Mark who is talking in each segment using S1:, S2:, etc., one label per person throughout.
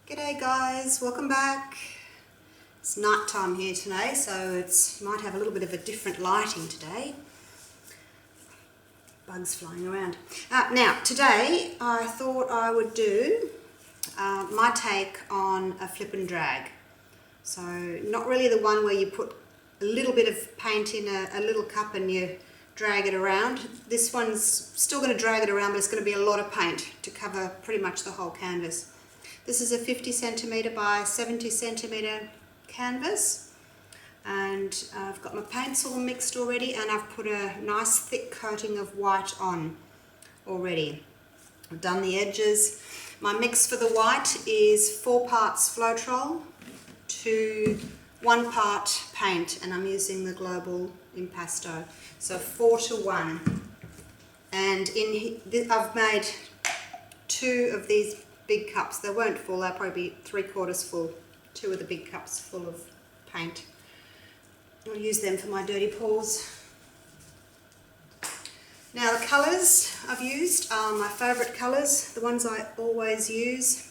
S1: G'day guys, welcome back. It's night time here today, so it might have a little bit of a different lighting today. Bugs flying around. Now, today I thought I would do my take on a flip and drag. So not really the one where you put a little bit of paint in a little cup and you drag it around. This one's still going to drag it around, but it's going to be a lot of paint to cover pretty much the whole canvas. This is a 50 centimetre by 70 centimetre canvas, and I've got my paints all mixed already, and I've put a nice thick coating of white on already. I've done the edges. My mix for the white is 4 parts Floetrol to 1 part paint, and I'm using the Global Impasto, so 4 to 1. And I've made 2 of these big cups. They won't full, they'll probably be 3/4 full. 2 of the big cups full of paint. I'll use them for my dirty paws. Now the colours I've used are my favourite colours, the ones I always use.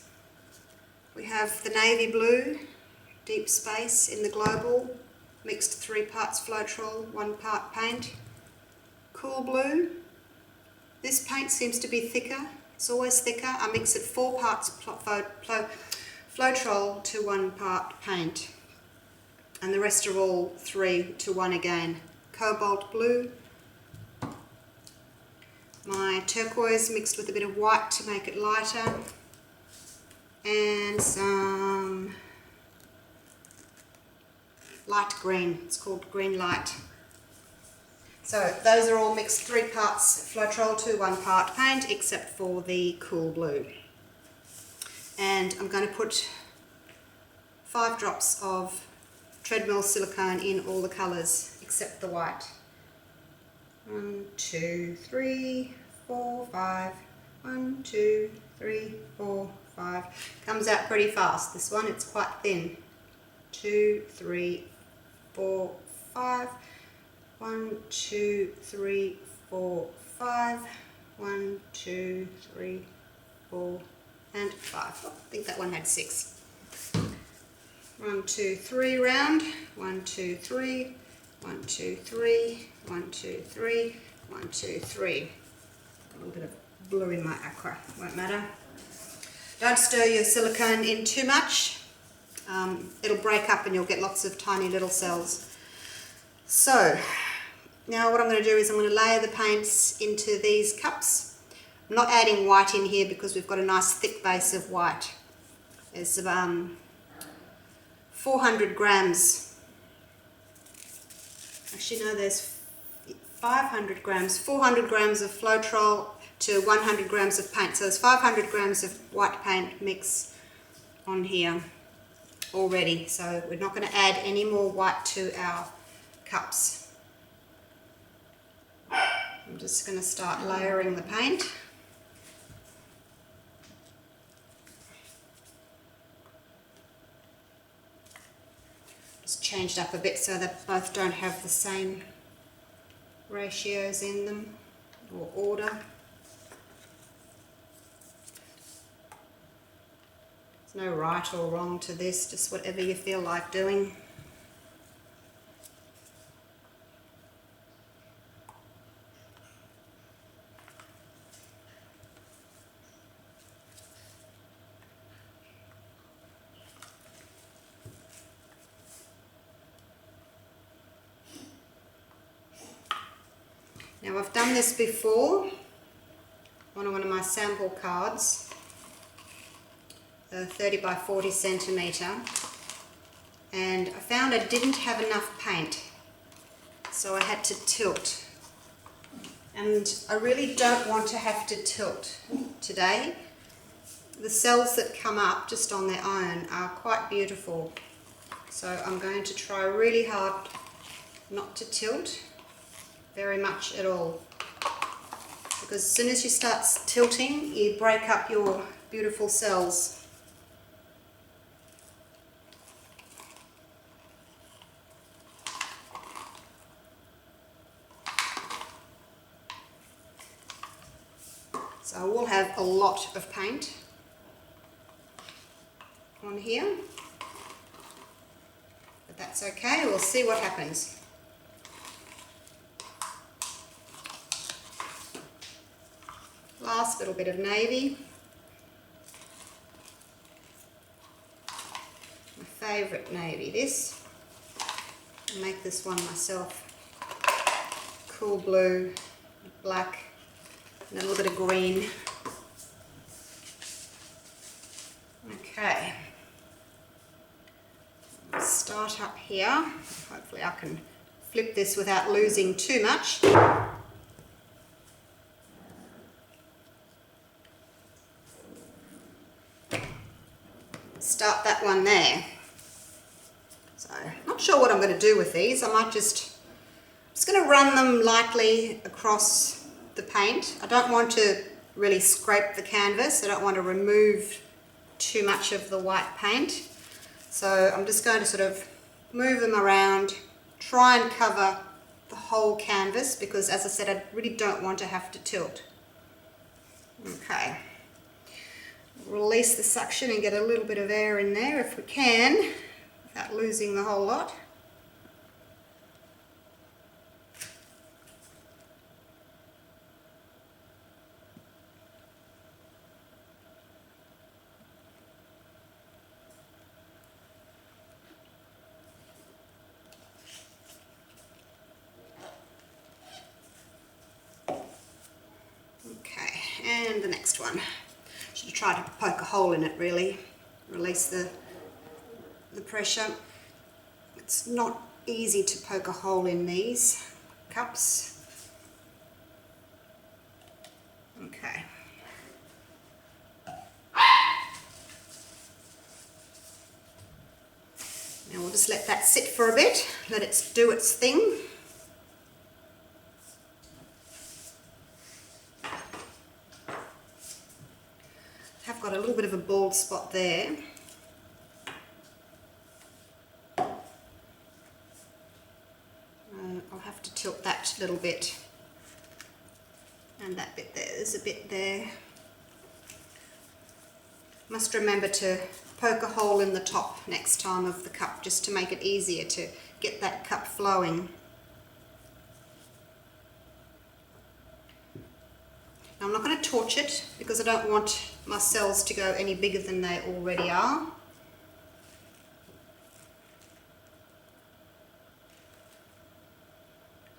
S1: We have the navy blue, deep space in the Global, mixed 3 parts Floetrol, 1 part paint. Cool blue. This paint seems to be thicker. It's always thicker. I mix it 4 parts Floetrol to 1 part paint, and the rest are all 3 to 1 again. Cobalt blue, my turquoise mixed with a bit of white to make it lighter, and some light green. It's called green light. So those are all mixed 3 parts Floetrol to 1 part paint, except for the cool blue. And I'm going to put 5 drops of treadmill silicone in all the colours except the white. 1, 2, 3, 4, 5. 1, 2, 3, 4, 5. Comes out pretty fast. This one, it's quite thin. 2, 3, 4, 5. 1, 2, 3, 4, 5. 1, 2, 3, 4, and 5. Oh, I think that one had 6. 1, 2, 3 round. 1, 2, 3. 1, 2, 3. 1, 2, 3. 1, 2, 3. A little bit of blue in my aqua. Won't matter. Don't stir your silicone in too much. It'll break up and you'll get lots of tiny little cells. So now what I'm going to do is I'm going to layer the paints into these cups. I'm not adding white in here because we've got a nice thick base of white. There's 400 grams. Actually no, there's 500 grams. 400 grams of Floetrol to 100 grams of paint. So there's 500 grams of white paint mix on here already. So we're not going to add any more white to our cups. I'm just going to start layering the paint. Just changed up a bit so that both don't have the same ratios in them or order. There's no right or wrong to this, just whatever you feel like doing. Now I've done this before on one of my sample cards, 30 by 40 centimetre, and I found I didn't have enough paint, so I had to tilt. And I really don't want to have to tilt today. The cells that come up just on their own are quite beautiful, so I'm going to try really hard not to tilt very much at all, because as soon as you start tilting you break up your beautiful cells. So we'll have a lot of paint. on here. But that's okay, we'll see what happens. Last little bit of navy. My favourite navy, this. I'll make this one myself. Cool blue, black, and a little bit of green. Okay. I'll start up here. Hopefully I can flip this without losing too much. Start that one there. So, not sure what I'm going to do with these. I might just going to run them lightly across the paint. I don't want to really scrape the canvas. I don't want to remove too much of the white paint. So I'm just going to sort of move them around, try and cover the whole canvas because, as I said, I really don't want to have to tilt. Okay. Release the suction and get a little bit of air in there if we can, without losing the whole lot. And the next one. Should have tried to poke a hole in it really. Release the pressure. It's not easy to poke a hole in these cups. Okay. Now we'll just let that sit for a bit. Let it do its thing. I've got a little bit of a bald spot there. I'll have to tilt that a little bit. And that bit there, there's a bit there. Must remember to poke a hole in the top next time of the cup just to make it easier to get that cup flowing. Now I'm not going to torch it because I don't want my cells to go any bigger than they already are.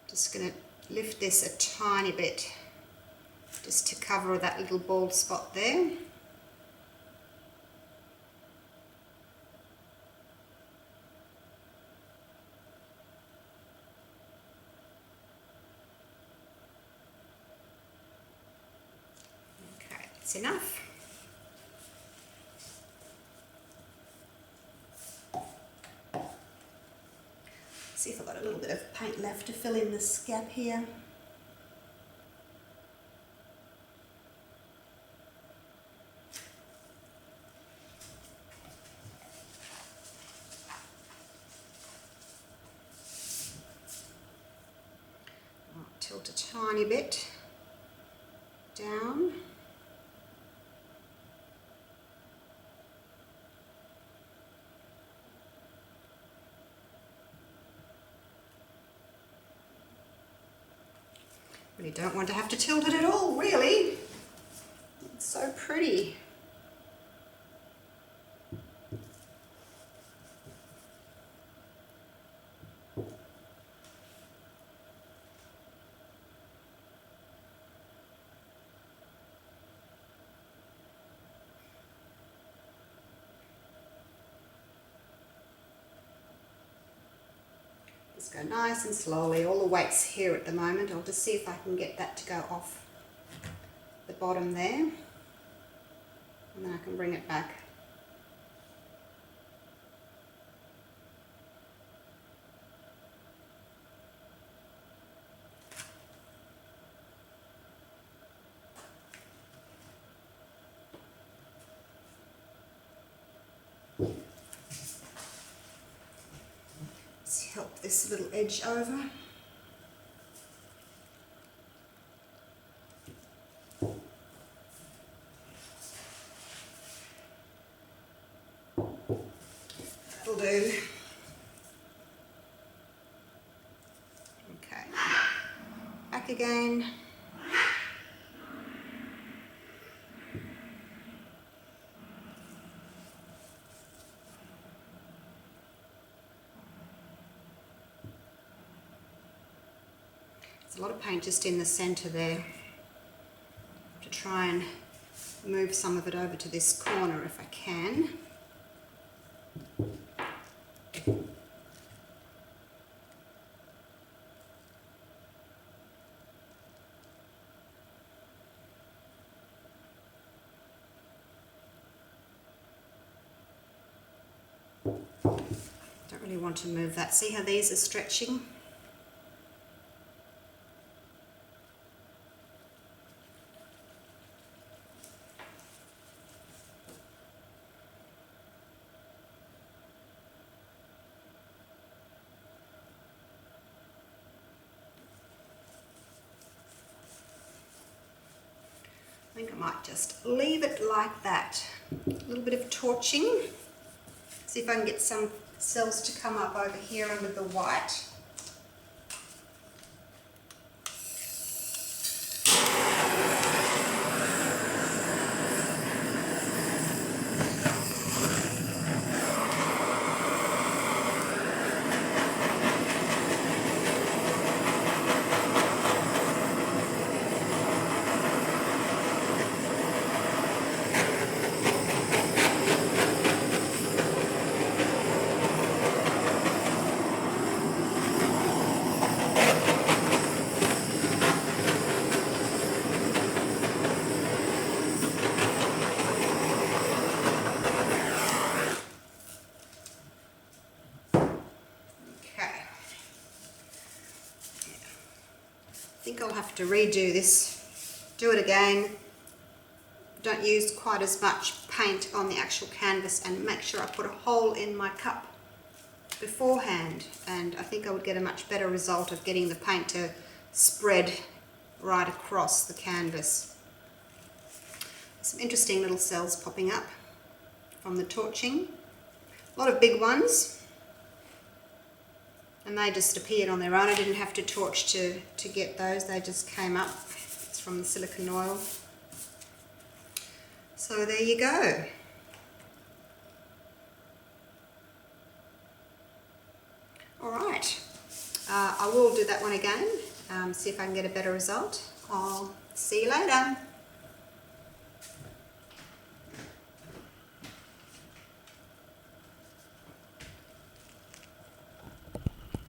S1: Just going to lift this a tiny bit just to cover that little bald spot there. Okay, that's enough. See if I've got a little bit of paint left to fill in this gap here. I'll tilt a tiny bit down. Really don't want to have to tilt it at all, really. It's so pretty. Just go nice and slowly. All the weight's here at the moment. I'll just see if I can get that to go off the bottom there. And then I can bring it back. Help this little edge over. That'll do. Okay, back again. There's a lot of paint just in the centre there. To try and move some of it over to this corner if I can. Don't really want to move that. See how these are stretching? I think I might just leave it like that. A little bit of torching. See if I can get some cells to come up over here under the white. I think I'll have to redo this, do it again, don't use quite as much paint on the actual canvas, and make sure I put a hole in my cup beforehand, and I think I would get a much better result of getting the paint to spread right across the canvas. Some interesting little cells popping up from the torching, a lot of big ones. And they just appeared on their own. I didn't have to torch to get those, they just came up. It's from the silicone oil. So there you go. Alright, I will do that one again, see if I can get a better result. I'll see you later.